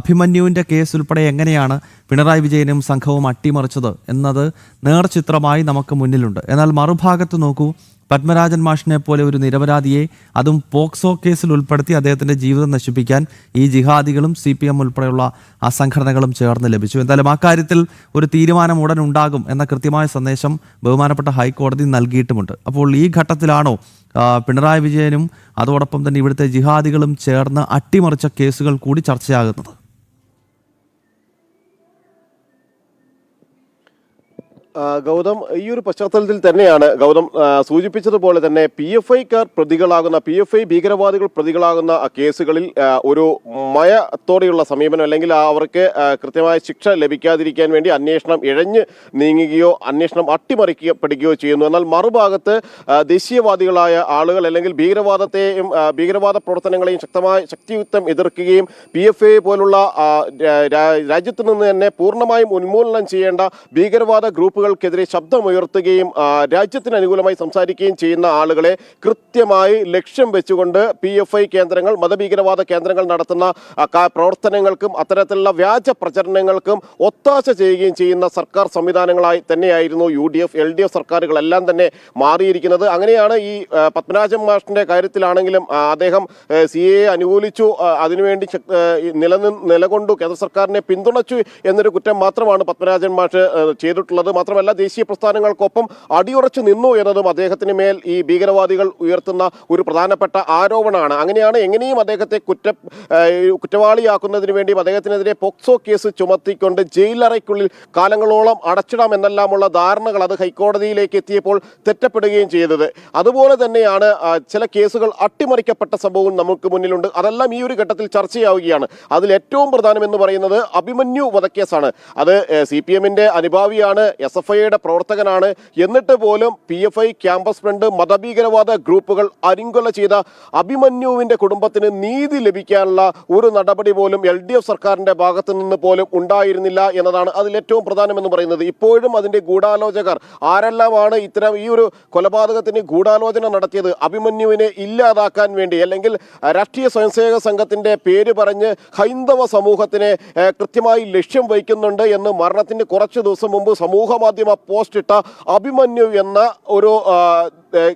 അഭിമന്യുവിൻ്റെ case ഉൾപ്പെടെ എങ്ങനെയാണ് പിണറായി വിജയനും സംഘവും അട്ടിമറിച്ചത് എന്നത് നേർചിത്രമായി നമുക്ക് മുന്നിലുണ്ട്. എന്നാൽ മറുഭാഗത്ത് നോക്കൂ, പത്മരാജൻ മാഷിനെ പോലെ ഒരു നിരപരാധിയെ അതും പോക്സോ കേസിൽ ഉൾപ്പെടുത്തി അദ്ദേഹത്തിൻ്റെ ജീവിതം നശിപ്പിക്കാൻ ഈ ജിഹാദികളും CPM ഉൾപ്പെടെയുള്ള ആ സംഘടനകളും ചേർന്ന് ലഭിച്ചു. എന്തായാലും അക്കാര്യത്തിൽ ഒരു തീരുമാനം ഉടൻ ഉണ്ടാകും എന്ന കൃത്യമായ സന്ദേശം ബഹുമാനപ്പെട്ട ഹൈക്കോടതി നൽകിയിട്ടുമുണ്ട്. അപ്പോൾ ഈ ഘട്ടത്തിലാണോ പിണറായി വിജയനും അതോടൊപ്പം തന്നെ ഇവിടുത്തെ ജിഹാദികളും ചേർന്ന് അട്ടിമറിച്ച കേസുകൾ കൂടി ചർച്ചയാകുന്നത്? ഗൗതം, ഈ ഒരു പശ്ചാത്തലത്തിൽ തന്നെയാണ് ഗൗതം സൂചിപ്പിച്ചതുപോലെ തന്നെ PFIക്കാർ പ്രതികളാകുന്ന PFI ഭീകരവാദികൾ പ്രതികളാകുന്ന കേസുകളിൽ ഒരു മയത്തോടെയുള്ള സമീപനം അല്ലെങ്കിൽ അവർക്ക് കൃത്യമായ ശിക്ഷ ലഭിക്കാതിരിക്കാൻ വേണ്ടി അന്വേഷണം ഇഴഞ്ഞ് നീങ്ങുകയോ അന്വേഷണം അട്ടിമറിക്കപ്പെടുകയോ ചെയ്യുന്നു. എന്നാൽ മറുഭാഗത്ത് ദേശീയവാദികളായ ആളുകൾ അല്ലെങ്കിൽ ഭീകരവാദത്തെയും ഭീകരവാദ പ്രവർത്തനങ്ങളെയും ശക്തിയുക്തം എതിർക്കുകയും PFI പോലുള്ള രാജ്യത്ത് നിന്ന് തന്നെ പൂർണ്ണമായും ഉന്മൂലനം ചെയ്യേണ്ട ഭീകരവാദ ഗ്രൂപ്പുകൾക്കെതിരെ ശബ്ദമുയർത്തുകയും രാജ്യത്തിന് അനുകൂലമായി സംസാരിക്കുകയും ചെയ്യുന്ന ആളുകളെ കൃത്യമായി ലക്ഷ്യം വെച്ചുകൊണ്ട് PFI കേന്ദ്രങ്ങൾ, മതഭീകരവാദ കേന്ദ്രങ്ങൾ നടത്തുന്ന പ്രവർത്തനങ്ങൾക്കും അത്തരത്തിലുള്ള വ്യാജ പ്രചരണങ്ങൾക്കും ഒത്താശ ചെയ്യുകയും ചെയ്യുന്ന സർക്കാർ സംവിധാനങ്ങളായി തന്നെയായിരുന്നു UDF LDF സർക്കാരുകളെല്ലാം തന്നെ മാറിയിരിക്കുന്നത്. അങ്ങനെയാണ് ഈ പത്മരാജൻ മാഷിന്റെ കാര്യത്തിലാണെങ്കിലും അദ്ദേഹം CAA അനുകൂലിച്ചു, അതിനുവേണ്ടി നിലകൊണ്ടു, കേന്ദ്ര സർക്കാരിനെ പിന്തുണച്ചു എന്നൊരു കുറ്റം മാത്രമാണ് പത്മരാജൻ മാഷ് ചെയ്തിട്ടുള്ളത്. മാത്രമല്ല, ദേശീയ പ്രസ്ഥാനങ്ങൾക്കൊപ്പം അടിയുറച്ചു നിന്നു എന്നതും അദ്ദേഹത്തിന് മേൽ ഈ ഭീകരവാദികൾ ഉയർത്തുന്ന ഒരു പ്രധാനപ്പെട്ട ആരോപണമാണ്. അങ്ങനെയാണ് എങ്ങനെയും അദ്ദേഹത്തെ കുറ്റവാളിയാക്കുന്നതിന് വേണ്ടിയും അദ്ദേഹത്തിനെതിരെ പോക്സോ കേസ് ചുമത്തിക്കൊണ്ട് ജയിലറയ്ക്കുള്ളിൽ കാലങ്ങളോളം അടച്ചിടാം എന്നെല്ലാമുള്ള ധാരണകൾ അത് ഹൈക്കോടതിയിലേക്ക് എത്തിയപ്പോൾ തെറ്റപ്പെടുകയും ചെയ്തത്. അതുപോലെ തന്നെയാണ് ചില കേസുകൾ അട്ടിമറിക്കപ്പെട്ട സംഭവം നമുക്ക് മുന്നിലുണ്ട്. അതെല്ലാം ഈ ഒരു ഘട്ടത്തിൽ ചർച്ചയാവുകയാണ്. അതിൽ ഏറ്റവും പ്രധാനം എന്ന് പറയുന്നത് അഭിമന്യു വധക്കേസാണ്. അത് CPMന്റെ അനുഭാവിയാണ്, SFIയുടെ പ്രവർത്തകനാണ്. എന്നിട്ട് പോലും PFI, ക്യാമ്പസ് ഫ്രണ്ട്, മതഭീകരവാദ ഗ്രൂപ്പുകൾ അരിങ്കൊല ചെയ്ത അഭിമന്യുവിന്റെ കുടുംബത്തിന് നീതി ലഭിക്കാനുള്ള ഒരു നടപടി പോലും LDF സർക്കാരിന്റെ ഭാഗത്തു നിന്ന് പോലും ഉണ്ടായിരുന്നില്ല എന്നതാണ് അതിൽ ഏറ്റവും പ്രധാനമെന്ന് പറയുന്നത്. ഇപ്പോഴും അതിന്റെ ഗൂഢാലോചകർ ആരെല്ലാമാണ് ഇത്തരം ഈ ഒരു കൊലപാതകത്തിന് ഗൂഢാലോചന നടത്തിയത്? അഭിമന്യുവിനെ ഇല്ലാതാക്കാൻ വേണ്ടി അല്ലെങ്കിൽ രാഷ്ട്രീയ സ്വയംസേവക സംഘത്തിന്റെ പേര് പറഞ്ഞ് ഹൈന്ദവ സമൂഹത്തിനെ കൃത്യമായി ലക്ഷ്യം വയ്ക്കുന്നുണ്ട് എന്ന് മരണത്തിന് കുറച്ച് ദിവസം മുമ്പ് സമൂഹ മാധ്യമ പോസ്റ്റ് ഇട്ട അഭിമന്യു എന്ന ഒരു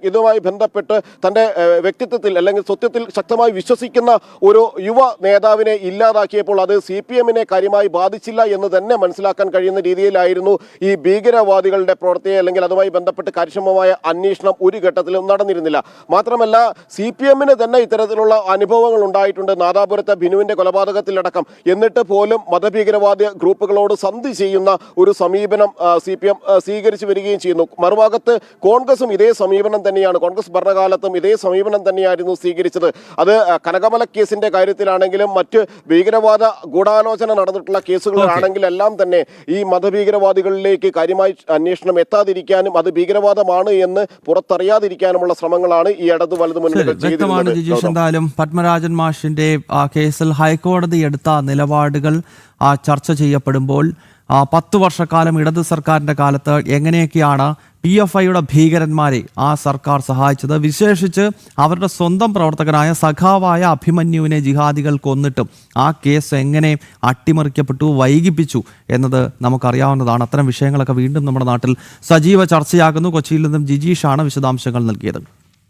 ഇതുമായി ബന്ധപ്പെട്ട് തൻ്റെ വ്യക്തിത്വത്തിൽ അല്ലെങ്കിൽ സ്വത്വത്തിൽ ശക്തമായി വിശ്വസിക്കുന്ന ഒരു യുവ നേതാവിനെ ഇല്ലാതാക്കിയപ്പോൾ അത് CPMനെ കാര്യമായി ബാധിച്ചില്ല എന്ന് തന്നെ മനസ്സിലാക്കാൻ കഴിയുന്ന രീതിയിലായിരുന്നു ഈ ഭീകരവാദികളുടെ പ്രവൃത്തിയെ അല്ലെങ്കിൽ അതുമായി ബന്ധപ്പെട്ട് കാര്യക്ഷമമായ അന്വേഷണം ഒരു ഘട്ടത്തിലും നടന്നിരുന്നില്ല. മാത്രമല്ല, CPMന് തന്നെ ഇത്തരത്തിലുള്ള അനുഭവങ്ങൾ ഉണ്ടായിട്ടുണ്ട്, നാദാപുരത്തെ ബിനുവിൻ്റെ കൊലപാതകത്തിലടക്കം. എന്നിട്ട് പോലും മതഭീകരവാദ ഗ്രൂപ്പുകളോട് സന്ധി ചെയ്യുന്ന ഒരു സമീപനം CPM സ്വീകരിച്ചു വരികയും ചെയ്യുന്നു. മറുഭാഗത്ത് കോൺഗ്രസും ഇതേ സമീപനം തന്നെയാണ്, കോൺഗ്രസ് ഭരണകാലത്തും ഇതേ സമീപനം തന്നെയായിരുന്നു സ്വീകരിച്ചത്. അത് കനകമല കേസിന്റെ കാര്യത്തിലാണെങ്കിലും മറ്റ് ഭീകരവാദ ഗൂഢാലോചന നടന്നിട്ടുള്ള കേസുകളാണെങ്കിലും എല്ലാം തന്നെ ഈ മതഭീകരവാദികളിലേക്ക് കാര്യമായി അന്വേഷണം എത്താതിരിക്കാനും അത് ഭീകരവാദമാണ് എന്ന് പുറത്തറിയാതിരിക്കാനുമുള്ള ശ്രമങ്ങളാണ് ഈ ഇടതു വലതു മുന്നണികൾ ചെയ്തിരുന്നത്. എന്തായാലും പത്മരാജൻ മാഷിന്റെ കേസിൽ ഹൈക്കോടതി എടുത്ത നിലപാടുകൾ ചർച്ച ചെയ്യപ്പെടുമ്പോൾ 10 വർഷക്കാലം ഇടത് സർക്കാരിൻ്റെ കാലത്ത് എങ്ങനെയൊക്കെയാണ് PFIയുടെ ഭീകരന്മാരെ ആ സർക്കാർ സഹായിച്ചത്, വിശേഷിച്ച് അവരുടെ സ്വന്തം പ്രവർത്തകനായ സഖാവായ അഭിമന്യുവിനെ ജിഹാദികൾ കൊന്നിട്ടും ആ കേസ് എങ്ങനെ അട്ടിമറിക്കപ്പെട്ടു, വൈകിപ്പിച്ചു എന്നത് നമുക്കറിയാവുന്നതാണ്. അത്തരം വിഷയങ്ങളൊക്കെ വീണ്ടും നമ്മുടെ നാട്ടിൽ സജീവ ചർച്ചയാകുന്നു. കൊച്ചിയിൽ നിന്നും ജിജീഷാണ് വിശദാംശങ്ങൾ നൽകിയത്.